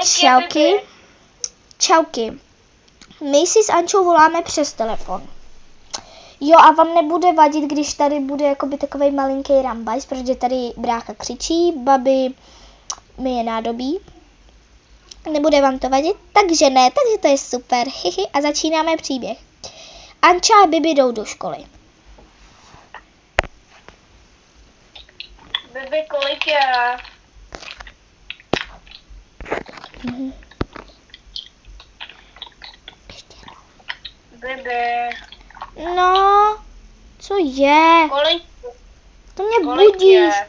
Čauky. Čauky. My si s Ančou voláme přes telefon. Jo, a vám nebude vadit, když tady bude jakoby takovej malinký rambajs, protože tady brácha křičí, babi mi je nádobí. Nebude vám to vadit? Takže ne, takže to je super. A začínáme příběh. Anča a Bibi jdou do školy. Bibi, kolik je? Bibi. No, co je? Kolik? To mě Kolik budíš. je?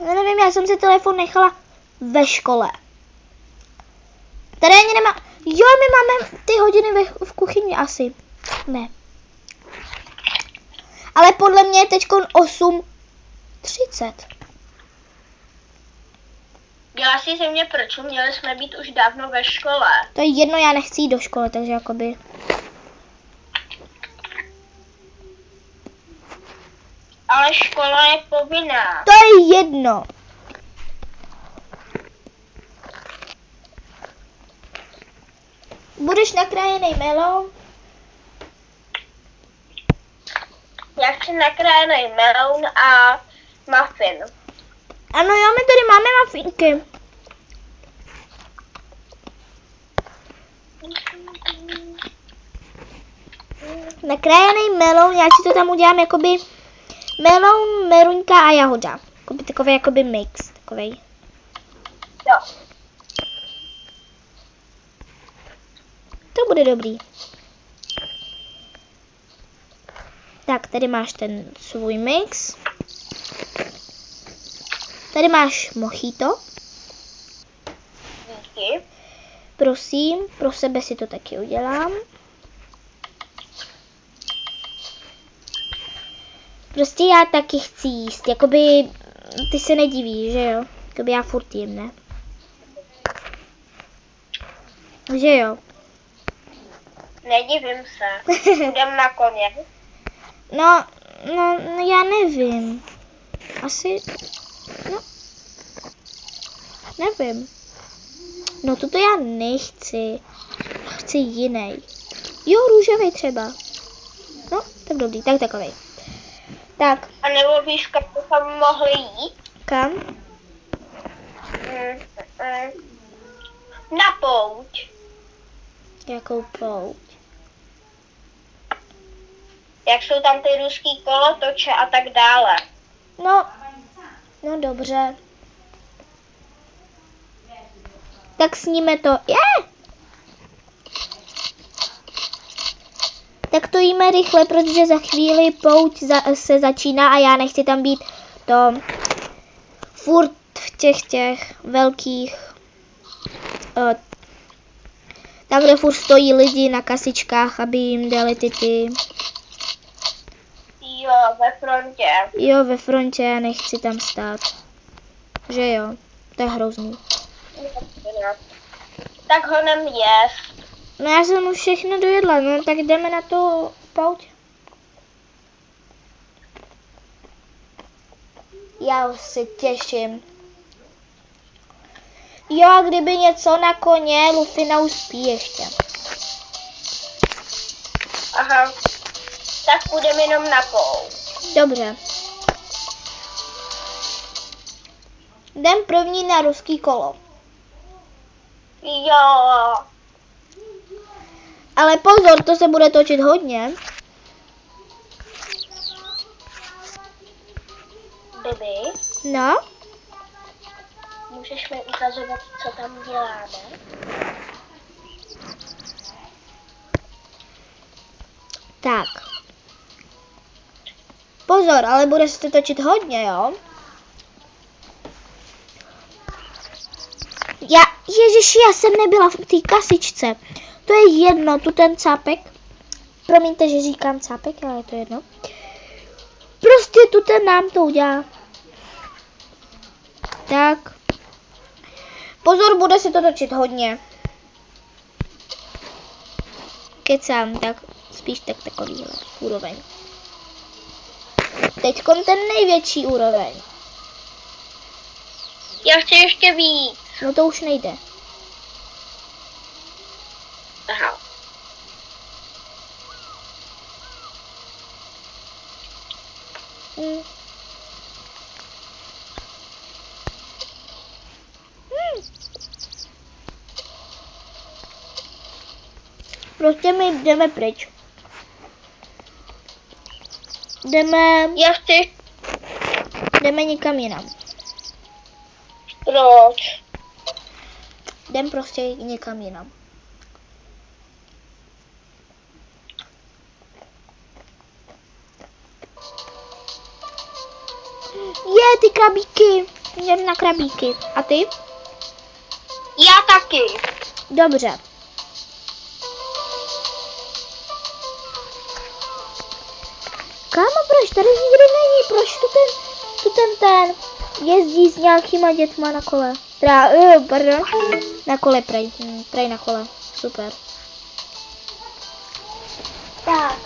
Já nevím, já jsem si telefon nechala ve škole. Tady ani nemá... Jo, my máme ty hodiny v kuchyni asi. Ne. Ale podle mě je teď 8:30. Dělá si ze mě prču, měli jsme být už dávno ve škole. To je jedno, já nechci jít do školy, takže jakoby... Ale škola je povinná. To je jedno. Budeš nakrájený melon? Já chci nakrájený melon a muffin. Ano, jo, my tady máme mafínky. Nakrájený melon, já si to tam udělám jakoby melon, meruňka a jahoda. Takový jakoby mix, takovej. Jo. To bude dobrý. Tak, tady máš ten svůj mix. Tady máš mojito. Díky. Prosím, pro sebe si to taky udělám. Prostě já taky chci jíst, jakoby ty se nedivíš, že jo? Jakoby já furt jím, ne? Že jo? Nedivím se. Jdem na koně. No, já nevím. Asi, no, nevím. No, toto já nechci. Já chci jiný. Jo, růžový třeba. No, tak dobrý, tak takovej. Tak, A nebo víš, kam bychom mohli jít? kam? Na pouť. Jakou pouť? Jak jsou tam ty ruský kolotoče a tak dále. No dobře. Tak sníme to. Tak to jíme rychle, protože za chvíli pouť se začíná a já nechci tam být to furt v těch velkých tam, kde furt stojí lidi na kasičkách, aby jim dali ty. Jo, ve frontě. Jo, ve frontě, já nechci tam stát. Že jo, to je hrozný. Tak ho jíst. No já jsem už všechno dojedla, no tak jdeme na tu pouť. Já už se těším. Jo, a kdyby něco na koně, Lufina uspí ještě. Aha. Tak půjdeme jenom na pouť. Dobře. Jdem první na ruský kolo. Jo. Ale pozor, to se bude točit hodně. Bibi, No, můžeš mi ukazovat, co tam děláme? tak. Pozor, ale bude se to točit hodně, jo? Ježiši, já jsem nebyla v té kasičce. To je jedno, tu ten cápek. Promiňte, že říkám cápek, ale je to jedno. Prostě tu ten nám to udělá. Tak. Pozor, bude se to točit hodně. Kecám, tak spíš tak takovýhle úroveň. Teďkon ten největší úroveň. Já chci ještě víc. No to už nejde. Aha. Hmm. Prostě my jdeme pryč. Já chci. Jdeme někam jinam. Proč? Jdem prostě někam jinam. Ty krabíky. Jdem na krabíky. A ty? Já taky. Dobře. Kámo, proč tady nikdo není? Proč tu ten jezdí s nějakýma dětma na kole? Teda, pardon. Na kole prej. Prej na kole. Super. Tak.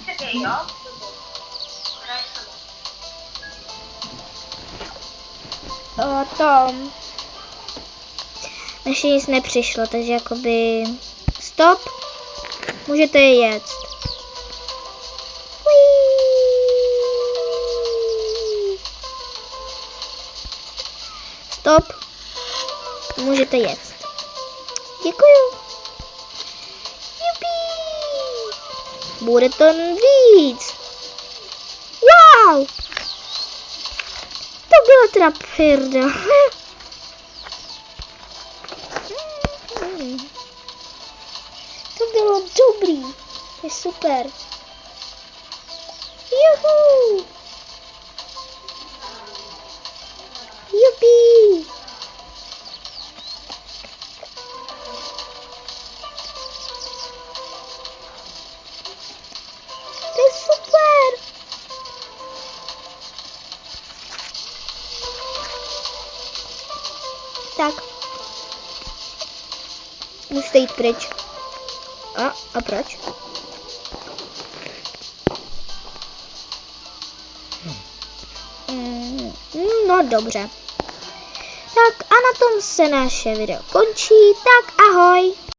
Čekej, jo? Ještě nic nepřišlo, takže jakoby stop. Můžete je jet. Stop. Můžete jet. Děkuju. Jupi. Bude to víc. Wow. To byla teda pyrda. To bylo dobrý. To je super. Juhu. Jupi. To je super. Tak. Musíte jít pryč. A proč? No dobře. Tak a na tom se naše video končí. Tak ahoj.